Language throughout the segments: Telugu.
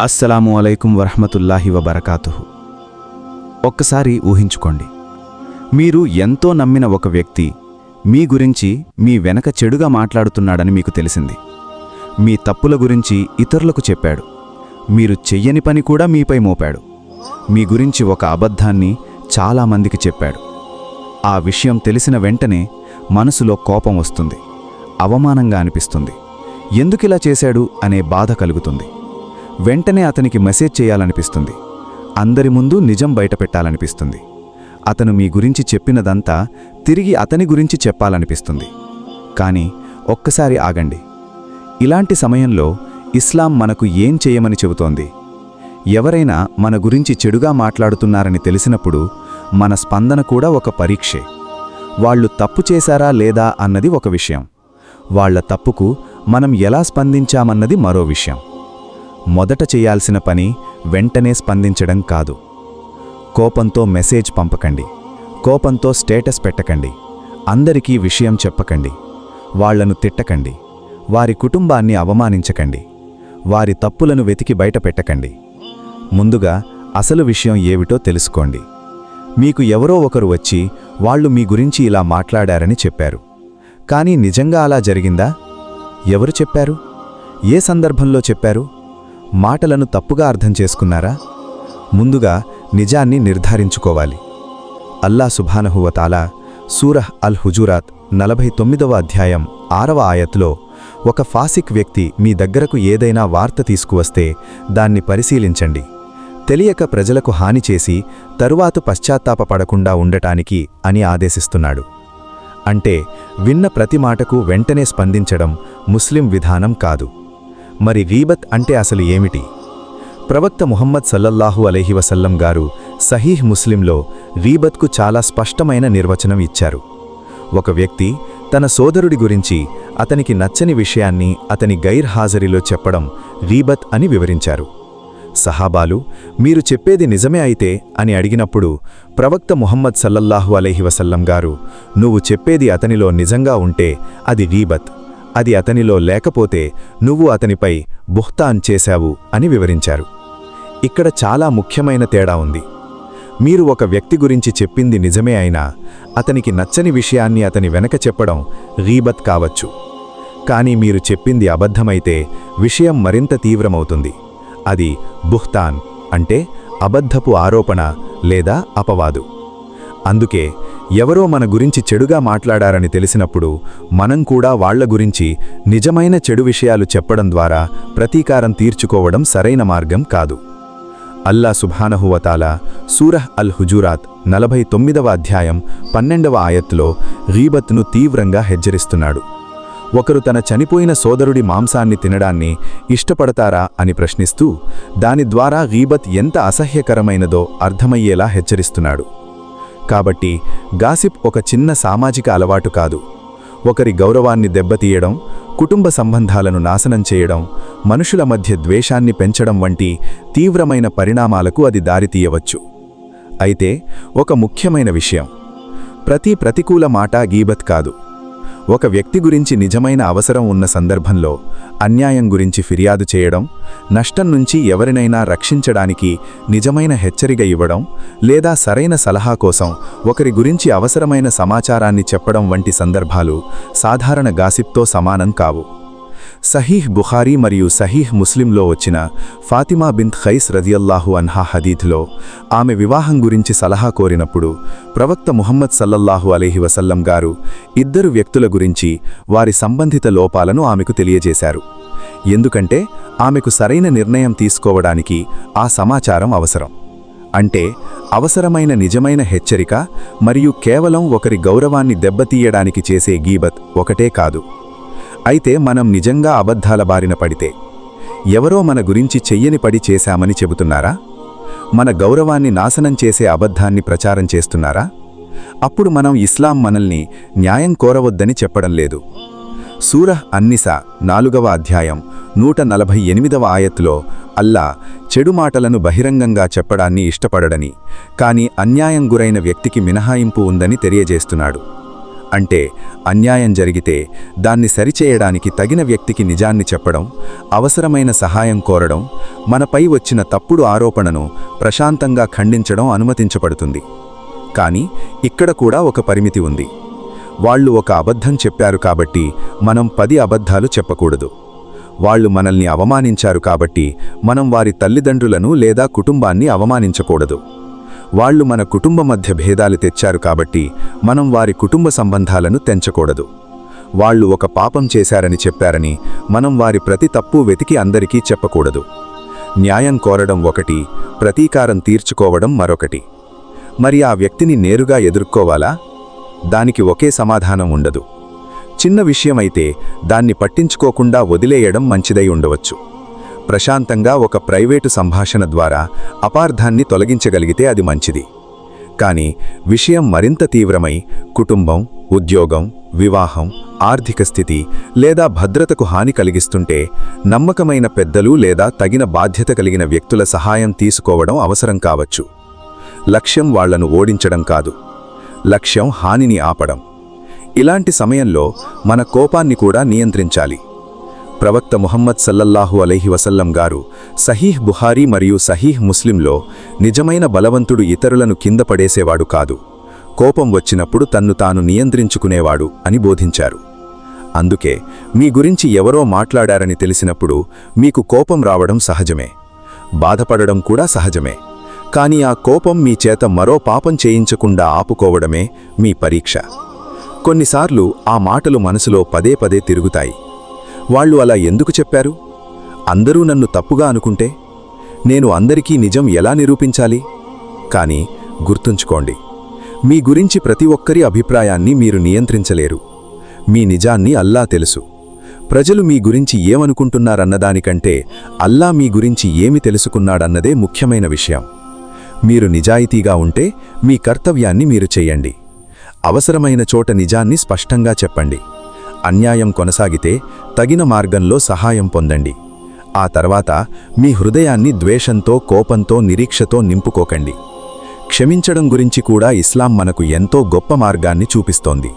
అస్సలాము అలైకుం వరహమతుల్లాహి వబరకాతుహు. ఒక్కసారి ఊహించుకోండి, మీరు ఎంతో నమ్మిన ఒక వ్యక్తి మీ గురించి మీ వెనక చెడుగా మాట్లాడుతున్నాడని మీకు తెలిసింది. మీ తప్పుల గురించి ఇతరులకు చెప్పాడు. మీరు చెయ్యని పని కూడా మీపై మోపాడు. మీ గురించి ఒక అబద్ధాన్ని చాలామందికి చెప్పాడు. ఆ విషయం తెలిసిన వెంటనే మనసులో కోపం వస్తుంది, అవమానంగా అనిపిస్తుంది. ఎందుకిలా చేశాడు అనే బాధ కలుగుతుంది. వెంటనే అతనికి మెసేజ్ చేయాలనిపిస్తుంది. అందరి ముందు నిజం బయటపెట్టాలనిపిస్తుంది. అతను మీ గురించి చెప్పినదంతా తిరిగి అతని గురించి చెప్పాలనిపిస్తుంది. కానీ ఒక్కసారి ఆగండి. ఇలాంటి సమయంలో ఇస్లాం మనకు ఏం చేయమని చెబుతోంది? ఎవరైనా మన గురించి చెడుగా మాట్లాడుతున్నారని తెలిసినప్పుడు మన స్పందన కూడా ఒక పరీక్షే. వాళ్ళు తప్పు చేశారా లేదా అన్నది ఒక విషయం. వాళ్ల తప్పుకు మనం ఎలా స్పందించామన్నది మరో విషయం. మొదట చేయాల్సిన పని వెంటనే స్పందించడం కాదు. కోపంతో మెసేజ్ పంపకండి. కోపంతో స్టేటస్ పెట్టకండి. అందరికీ విషయం చెప్పకండి. వాళ్లను తిట్టకండి. వారి కుటుంబాన్ని అవమానించకండి. వారి తప్పులను వెతికి బయటపెట్టకండి. ముందుగా అసలు విషయం ఏమిటో తెలుసుకోండి. మీకు ఎవరో ఒకరు వచ్చి వాళ్ళు మీ గురించి ఇలా మాట్లాడారని చెప్పారు. కానీ నిజంగా అలా జరిగిందా? ఎవరు చెప్పారు? ఏ సందర్భంలో చెప్పారు? మాటలను తప్పుగా అర్థం చేసుకున్నారా? ముందుగా నిజాన్ని నిర్ధారించుకోవాలి. అల్లా సుబ్హానహు వ తఆలా సూరహ్ అల్ హుజూరాత్ 49వ అధ్యాయం 6వ ఆయత్లో ఒక ఫాసిక్ వ్యక్తి మీ దగ్గరకు ఏదైనా వార్త తీసుకువస్తే దాన్ని పరిశీలించండి. తెలియక ప్రజలకు హాని చేసి తరువాత పశ్చాత్తాపపడకుండా ఉండటానికి అని ఆదేశిస్తున్నాడు. అంటే విన్న ప్రతి మాటకు వెంటనే స్పందించడం ముస్లిం విధానం కాదు. మరి గీబత్ అంటే అసలు ఏమిటి? ప్రవక్త ముహమ్మద్ సల్లల్లాహు అలైహి వసల్లం గారు సహీహ్ ముస్లింలో గీబత్కు చాలా స్పష్టమైన నిర్వచనం ఇచ్చారు. ఒక వ్యక్తి తన సోదరుడి గురించి అతనికి నచ్చని విషయాన్ని అతని గైర్హాజరీలో చెప్పడం గీబత్ అని వివరించారు. సహాబాలు, మీరు చెప్పేది నిజమే అయితే అని అడిగినప్పుడు ప్రవక్త ముహమ్మద్ సల్లల్లాహు అలైహి వసల్లం గారు, నువ్వు చెప్పేది అతనిలో నిజంగా ఉంటే అది గీబత్, అది అతనిలో లేకపోతే నువ్వు అతనిపై బుహ్తాన్ చేశావు అని వివరించారు. ఇక్కడ చాలా ముఖ్యమైన తేడా ఉంది. మీరు ఒక వ్యక్తి గురించి చెప్పింది నిజమే అయినా అతనికి నచ్చని విషయాన్ని అతని వెనక చెప్పడం గీబత్ కావచ్చు. కానీ మీరు చెప్పింది అబద్ధమైతే విషయం మరింత తీవ్రమవుతుంది. అది బుహ్తాన్ అంటే అబద్ధపు ఆరోపణ లేదా అపవాదు. అందుకే ఎవరో మన గురించి చెడుగా మాట్లాడారని తెలిసినప్పుడు మనం కూడా వాళ్ల గురించి నిజమైన చెడు విషయాలు చెప్పడం ద్వారా ప్రతీకారం తీర్చుకోవడం సరైన మార్గం కాదు. అల్లా సుబ్హానహు వ తఆలా సూరహ్ అల్ హుజూరాత్ 49వ అధ్యాయం 12వ ఆయత్లో గీబత్ను తీవ్రంగా హెచ్చరిస్తున్నాడు. ఒకరు తన చనిపోయిన సోదరుడి మాంసాన్ని తినడాన్ని ఇష్టపడతారా అని ప్రశ్నిస్తూ దాని ద్వారా గీబత్ ఎంత అసహ్యకరమైనదో అర్థమయ్యేలా హెచ్చరిస్తున్నాడు. కాబట్టి గాసిప్ ఒక చిన్న సామాజిక అలవాటు కాదు. ఒకరి గౌరవాన్ని దెబ్బతీయడం, కుటుంబ సంబంధాలను నాశనం చేయడం, మనుషుల మధ్య ద్వేషాన్ని పెంచడం వంటి తీవ్రమైన పరిణామాలకు అది దారితీయవచ్చు. అయితే ఒక ముఖ్యమైన విషయం, ప్రతి ప్రతికూల మాట గీబత్ కాదు. ఒక వ్యక్తి గురించి నిజమైన అవసరం ఉన్న సందర్భంలో అన్యాయం గురించి ఫిర్యాదు చేయడం, నష్టం నుంచి ఎవరినైనా రక్షించడానికి నిజమైన హెచ్చరిక ఇవ్వడం, లేదా సరైన సలహా కోసం ఒకరి గురించి అవసరమైన సమాచారాన్ని చెప్పడం వంటి సందర్భాలు సాధారణ గాసిప్తో సమానం కావు. సహీహ్ బుఖారీ మరియు సహీహ్ ముస్లింలో వచ్చిన ఫాతిమా బింత్ ఖైస్ రదియల్లాహు అన్హా హదీథ్లో ఆమె వివాహం గురించి సలహా కోరినప్పుడు ప్రవక్త ముహమ్మద్ సల్లల్లాహు అలైహి వసల్లం గారు ఇద్దరు వ్యక్తుల గురించి వారి సంబంధిత లోపాలను ఆమెకు తెలియజేశారు. ఎందుకంటే ఆమెకు సరైన నిర్ణయం తీసుకోవడానికి ఆ సమాచారం అవసరం. అంటే అవసరమైన నిజమైన హెచ్చరిక మరియు కేవలం ఒకరి గౌరవాన్ని దెబ్బతీయడానికి చేసే గీబత్ ఒకటే కాదు. అయితే మనం నిజంగా అబద్ధాల బారిన పడితే, ఎవరో మన గురించి చెయ్యని పడి చేశామని చెబుతున్నారా? మన గౌరవాన్ని నాశనం చేసే అబద్ధాన్ని ప్రచారం చేస్తున్నారా? అప్పుడు మనం ఇస్లాం మనల్ని న్యాయం కోరవద్దని చెప్పడం లేదు. సూరహ్ అన్నిసా 4వ అధ్యాయం 148వ ఆయత్లో అల్లా చెడు మాటలను బహిరంగంగా చెప్పడాన్ని ఇష్టపడడని, కానీ అన్యాయం గురైన వ్యక్తికి మినహాయింపు ఉందని తెలియజేస్తున్నాడు. అంటే అన్యాయం జరిగితే దాన్ని సరిచేయడానికి తగిన వ్యక్తికి నిజాన్ని చెప్పడం, అవసరమైన సహాయం కోరడం, మనపై వచ్చిన తప్పుడు ఆరోపణను ప్రశాంతంగా ఖండించడం అనుమతించబడుతుంది. కానీ ఇక్కడ కూడా ఒక పరిమితి ఉంది. వాళ్ళు ఒక అబద్ధం చెప్పారు కాబట్టి మనం 10 అబద్ధాలు చెప్పకూడదు. వాళ్ళు మనల్ని అవమానించారు కాబట్టి మనం వారి తల్లిదండ్రులను లేదా కుటుంబాన్ని అవమానించకూడదు. వాళ్ళు మన కుటుంబ మధ్య భేదాలు తెచ్చారు కాబట్టి మనం వారి కుటుంబ సంబంధాలను తెంచకూడదు. వాళ్ళు ఒక పాపం చేశారని చెప్పారని మనం వారి ప్రతి తప్పు వెతికి అందరికీ చెప్పకూడదు. న్యాయం కోరడం ఒకటి, ప్రతీకారం తీర్చుకోవడం మరొకటి. మరి ఆ వ్యక్తిని నేరుగా ఎదుర్కోవాలా? దానికి ఒకే సమాధానం ఉండదు. చిన్న విషయమైతే దాన్ని పట్టించుకోకుండా వదిలేయడం మంచిదై ఉండవచ్చు. ప్రశాంతంగా ఒక ప్రైవేటు సంభాషణ ద్వారా అపార్థాన్ని తొలగించగలిగితే అది మంచిది. కానీ విషయం మరింత తీవ్రమై కుటుంబం, ఉద్యోగం, వివాహం, ఆర్థిక స్థితి లేదా భద్రతకు హాని కలిగిస్తుంటే నమ్మకమైన పెద్దలు లేదా తగిన బాధ్యత కలిగిన వ్యక్తుల సహాయం తీసుకోవడం అవసరం కావచ్చు. లక్ష్యం వాళ్లను ఓడించడం కాదు, లక్ష్యం హానిని ఆపడం. ఇలాంటి సమయంలో మన కోపాన్ని కూడా నియంత్రించాలి. ప్రవక్త ముహమ్మద్ సల్లల్లాహు అలైహి వసల్లం గారు సహీహ్ బుఖారీ మరియు సహీహ్ ముస్లింలో నిజమైన బలవంతుడు ఇతరులను కింద పడేసేవాడు కాదు, కోపం వచ్చినప్పుడు తన్ను తాను నియంత్రించుకునేవాడు అని బోధించారు. అందుకే మీ గురించి ఎవరో మాట్లాడారని తెలిసినప్పుడు మీకు కోపం రావడం సహజమే, బాధపడడం కూడా సహజమే. కానీ ఆ కోపం మీ చేత మరో పాపం చేయించకుండా ఆపుకోవడమే మీ పరీక్ష. కొన్నిసార్లు ఆ మాటలు మనసులో పదే పదే తిరుగుతాయి. వాళ్ళు అలా ఎందుకు చెప్పారు? అందరూ నన్ను తప్పుగా అనుకుంటే నేను అందరికీ నిజం ఎలా నిరూపించాలి? కానీ గుర్తుంచుకోండి, మీ గురించి ప్రతి ఒక్కరి అభిప్రాయాన్ని మీరు నియంత్రించలేరు. మీ నిజాన్ని అల్లా తెలుసు. ప్రజలు మీ గురించి ఏమనుకుంటున్నారన్నదానికంటే అల్లా మీ గురించి ఏమి తెలుసుకున్నాడన్నదే ముఖ్యమైన విషయం. మీరు నిజాయితీగా ఉంటే మీ కర్తవ్యాన్ని మీరు చెయ్యండి. అవసరమైన చోట నిజాన్ని స్పష్టంగా చెప్పండి. అన్యాయం కొనసాగితే తగిన మార్గంలో సహాయం పొందండి. ఆ తర్వాత మీ హృదయాన్ని ద్వేషంతో, కోపంతో, నిరీక్షతో నింపుకోకండి. క్షమించడం గురించి కూడా ఇస్లాం మనకు ఎంతో గొప్ప మార్గాన్ని చూపిస్తోంది.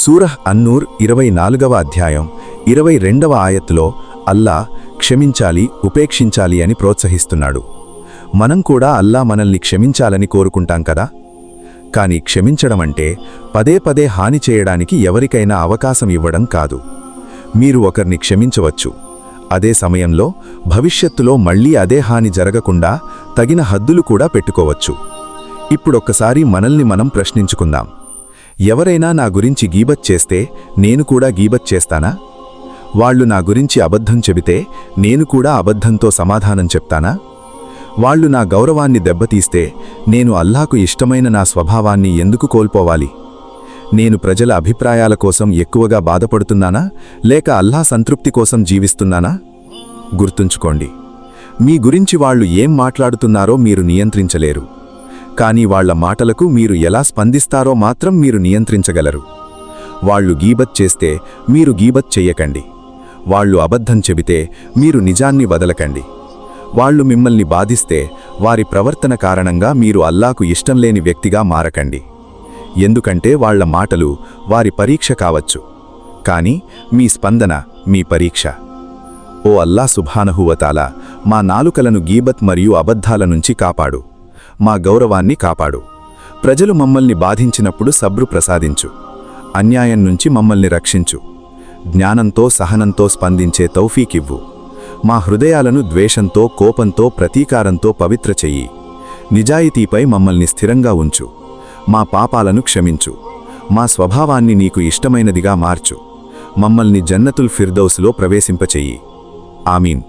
సూరహ్ అన్నూర్ 24వ అధ్యాయం 22వ ఆయత్తులో అల్లా క్షమించాలి, ఉపేక్షించాలి అని ప్రోత్సహిస్తున్నాడు. మనం కూడా అల్లా మనల్ని క్షమించాలని కోరుకుంటాం కదా. కానీ క్షమించడం అంటే పదే పదే హాని చేయడానికి ఎవరికైనా అవకాశం ఇవ్వడం కాదు. మీరు ఒకరిని క్షమించవచ్చు, అదే సమయంలో భవిష్యత్తులో మళ్లీ అదే హాని జరగకుండా తగిన హద్దులు కూడా పెట్టుకోవచ్చు. ఇప్పుడొక్కసారి మనల్ని మనం ప్రశ్నించుకుందాం. ఎవరైనా నా గురించి గీబత్ చేస్తే నేను కూడా గీబత్ చేస్తానా? వాళ్ళు నా గురించి అబద్ధం చెబితే నేను కూడా అబద్ధంతో సమాధానం చెప్తానా? వాళ్ళు నా గౌరవాన్ని దెబ్బతీస్తే నేను అల్లాకు ఇష్టమైన నా స్వభావాన్ని ఎందుకు కోల్పోవాలి? నేను ప్రజల అభిప్రాయాల కోసం ఎక్కువగా బాధపడుతున్నానా, లేక అల్లా సంతృప్తి కోసం జీవిస్తున్నానా? గుర్తుంచుకోండి, మీ గురించి వాళ్ళు ఏం మాట్లాడుతున్నారో మీరు నియంత్రించలేరు. కానీ వాళ్ల మాటలకు మీరు ఎలా స్పందిస్తారో మాత్రం మీరు నియంత్రించగలరు. వాళ్ళు గీబత్ చేస్తే మీరు గీబత్ చెయ్యకండి. వాళ్ళు అబద్ధం చెబితే మీరు నిజాన్ని వదలకండి. వాళ్ళు మిమ్మల్ని బాధిస్తే వారి ప్రవర్తన కారణంగా మీరు అల్లాకు ఇష్టంలేని వ్యక్తిగా మారకండి. ఎందుకంటే వాళ్ల మాటలు వారి పరీక్ష కావచ్చు, కానీ మీ స్పందన మీ పరీక్ష. ఓ అల్లా సుబ్హానహు వ తఆలా, మా నాలుకలను గీబత్ మరియు అబద్ధాల నుంచి కాపాడు. మా గౌరవాన్ని కాపాడు. ప్రజలు మమ్మల్ని బాధించినప్పుడు సబ్రు ప్రసాదించు. అన్యాయం నుంచి మమ్మల్ని రక్షించు. జ్ఞానంతో, సహనంతో స్పందించే తౌఫీకివ్వు. మా హృదయాలను ద్వేషంతో, కోపంతో, ప్రతీకారంతో పవిత్ర చెయ్యి. నిజాయితీపై మమ్మల్ని స్థిరంగా ఉంచు. మా పాపాలను క్షమించు. మా స్వభావాన్ని నీకు ఇష్టమైనదిగా మార్చు. మమ్మల్ని జన్నతుల్ ఫిర్దౌస్లో ప్రవేశింపచెయ్యి. ఆమీన్.